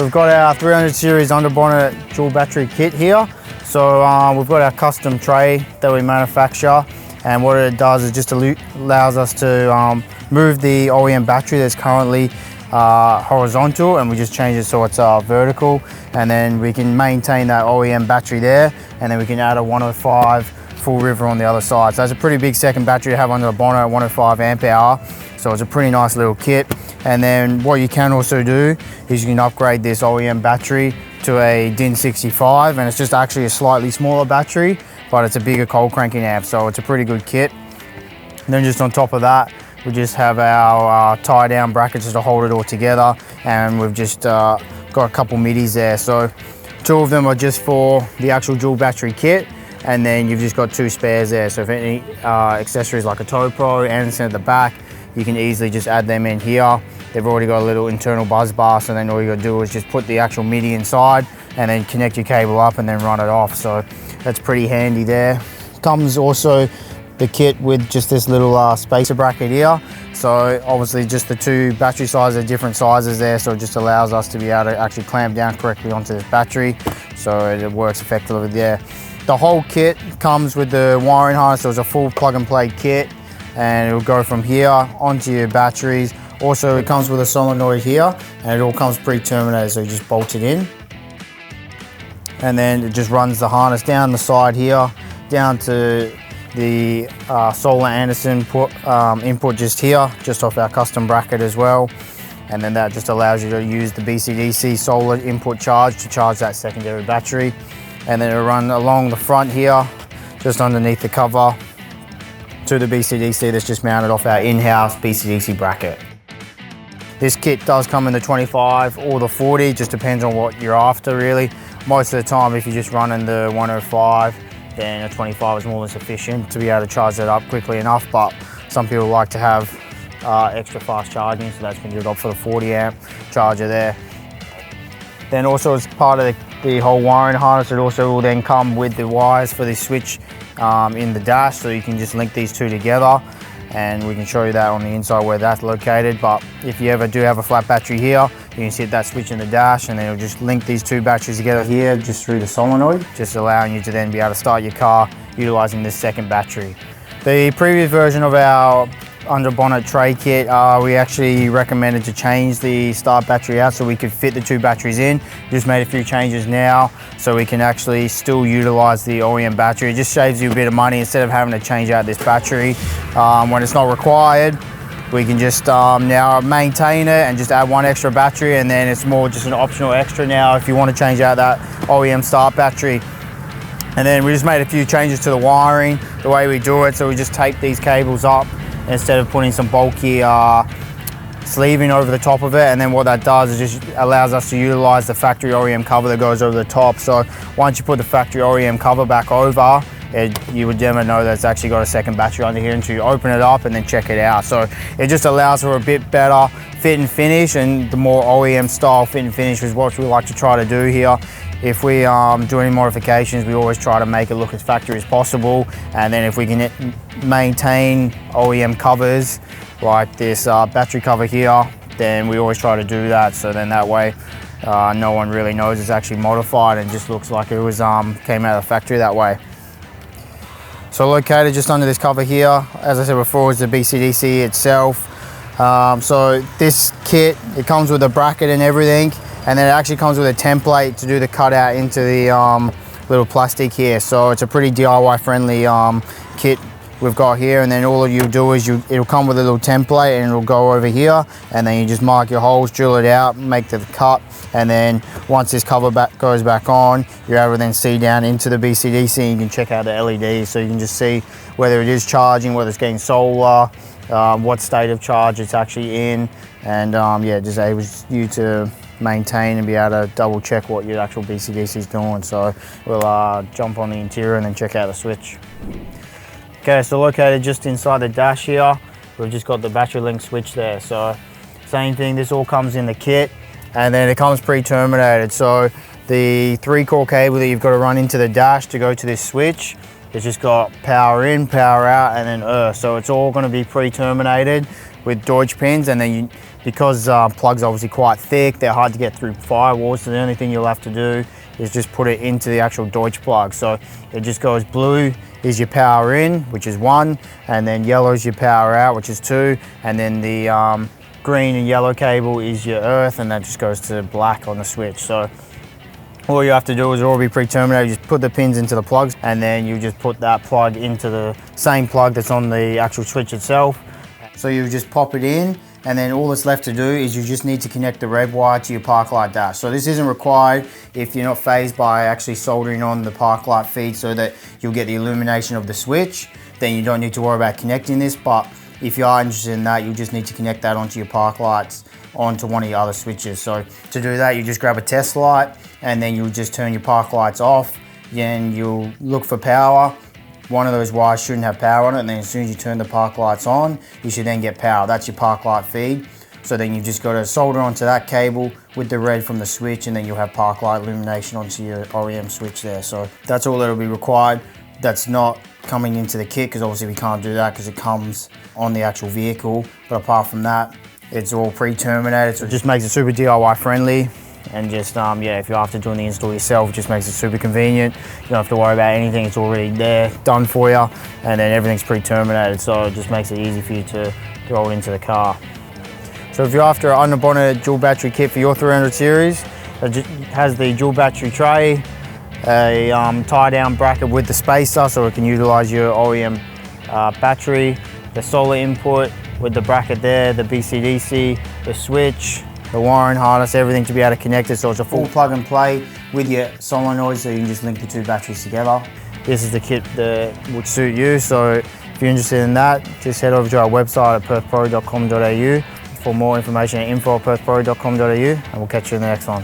So we've got our 300 series Underbonnet dual battery kit here. So we've got our custom tray that we manufacture, and what it does is just allows us to move the OEM battery that's currently horizontal, and we just change it so it's vertical, and then we can maintain that OEM battery there, and then we can add a 105 Fullriver on the other side. So that's a pretty big second battery to have under the bonnet at 105 amp hour. So it's a pretty nice little kit. And then what you can also do is you can upgrade this OEM battery to a DIN 65, and it's just actually a slightly smaller battery, but it's a bigger cold cranking amp, so it's a pretty good kit. And then just on top of that, we just have our tie down brackets to hold it all together, and we've just got a couple MIDIs there. So 2 of them are just for the actual dual battery kit, and then you've just got 2 spares there. So if any accessories like a Tow Pro, Anderson at the back, you can easily just add them in here. They've already got a little internal buzz bar, so then all you gotta do is just put the actual MIDI inside and then connect your cable up and then run it off. So that's pretty handy there. Comes also the kit with just this little spacer bracket here. So obviously just the 2 battery sizes are different sizes there, so it just allows us to be able to actually clamp down correctly onto this battery, so it works effectively there. The whole kit comes with the wiring harness, so it's a full plug and play kit, and it'll go from here onto your batteries. Also, it comes with a solenoid here, and it all comes pre-terminated, so you just bolt it in. And then it just runs the harness down the side here, down to the solar Anderson input just here, just off our custom bracket as well. And then that just allows you to use the BCDC solar input charge to charge that secondary battery. And then it'll run along the front here, just underneath the cover, to the BCDC that's just mounted off our in-house BCDC bracket. This kit does come in the 25 or the 40, just depends on what you're after really. Most of the time, if you're just running the 105, then a 25 is more than sufficient to be able to charge that up quickly enough, but some people like to have extra fast charging, so that's when you'd opt for the 40 amp charger there. Then also as part of the whole wiring harness, it also will then come with the wires for the switch in the dash, so you can just link these 2 together, and we can show you that on the inside where that's located. But if you ever do have a flat battery here, you can hit that switch in the dash, and then it'll just link these 2 batteries together here just through the solenoid, just allowing you to then be able to start your car utilizing this second battery. The previous version of our Underbonnet tray kit, we actually recommended to change the start battery out so we could fit the 2 batteries in. Just made a few changes now so we can actually still utilize the OEM battery. It just saves you a bit of money instead of having to change out this battery when it's not required. We can just now maintain it and just add 1 extra battery, and then it's more just an optional extra now if you want to change out that OEM start battery. And then we just made a few changes to the wiring, the way we do it. So we just tape these cables up instead of putting some bulky sleeving over the top of it, and then what that does is just allows us to utilize the factory OEM cover that goes over the top. So once you put the factory OEM cover back over, you would never know that it's actually got a second battery under here until you open it up and then check it out. So it just allows for a bit better fit and finish, and the more OEM style fit and finish is what we like to try to do here. If we do any modifications, we always try to make it look as factory as possible, and then if we can maintain OEM covers like this battery cover here, then we always try to do that, so then that way no one really knows it's actually modified and just looks like it was came out of the factory that way. So located just under this cover here, as I said before, is the BCDC itself. So this kit, it comes with a bracket and everything, and then it actually comes with a template to do the cutout into the little plastic here. So it's a pretty DIY friendly kit we've got here, and then all you do is it'll come with a little template, and it'll go over here, and then you just mark your holes, drill it out, make the cut, and then once this cover goes back on, you're able to then see down into the BCDC, and you can check out the LEDs, so you can just see whether it is charging, whether it's getting solar, what state of charge it's actually in, and yeah, just enables you to maintain and be able to double check what your actual BCDC is doing. So we'll jump on the interior and then check out the switch. Okay, so located just inside the dash here, we've just got the battery link switch there. So same thing, this all comes in the kit, and then it comes pre-terminated. So the 3-core cable that you've got to run into the dash to go to this switch, it's just got power in, power out, and then earth. So it's all going to be pre-terminated. with Deutsch pins, and then because plugs are obviously quite thick, they're hard to get through firewalls, so the only thing you'll have to do is just put it into the actual Deutsch plug. So it just goes blue is your power in, which is 1, and then yellow is your power out, which is 2, and then the green and yellow cable is your earth, and that just goes to black on the switch. So all you have to do is already pre-terminated, you just put the pins into the plugs, and then you just put that plug into the same plug that's on the actual switch itself. So you just pop it in, and then all that's left to do is you just need to connect the red wire to your park light dash. So this isn't required if you're not phased by actually soldering on the park light feed so that you'll get the illumination of the switch. Then you don't need to worry about connecting this, but if you are interested in that, you just need to connect that onto your park lights onto one of your other switches. So to do that, you just grab a test light, and then you'll just turn your park lights off, then you'll look for power. One of those wires shouldn't have power on it, and then as soon as you turn the park lights on, you should then get power. That's your park light feed. So then you've just got to solder onto that cable with the red from the switch, and then you'll have park light illumination onto your OEM switch there. So that's all that'll be required. That's not coming into the kit, because obviously we can't do that because it comes on the actual vehicle. But apart from that, it's all pre-terminated, so it just makes it super DIY friendly. And just, yeah, if you're after doing the install yourself, it just makes it super convenient. You don't have to worry about anything, it's already there, done for you, and then everything's pre-terminated, so it just makes it easy for you to throw it into the car. So if you're after an Underbonnet dual battery kit for your 300 series, it has the dual battery tray, a tie-down bracket with the spacer so it can utilize your OEM battery, the solar input with the bracket there, the BCDC, the switch, the wiring harness, everything to be able to connect it, so it's a full plug and play with your solenoid, so you can just link the 2 batteries together. This is the kit that would suit you, so if you're interested in that, just head over to our website at perthpro.com.au for more information at info@perthpro.com.au, and we'll catch you in the next one.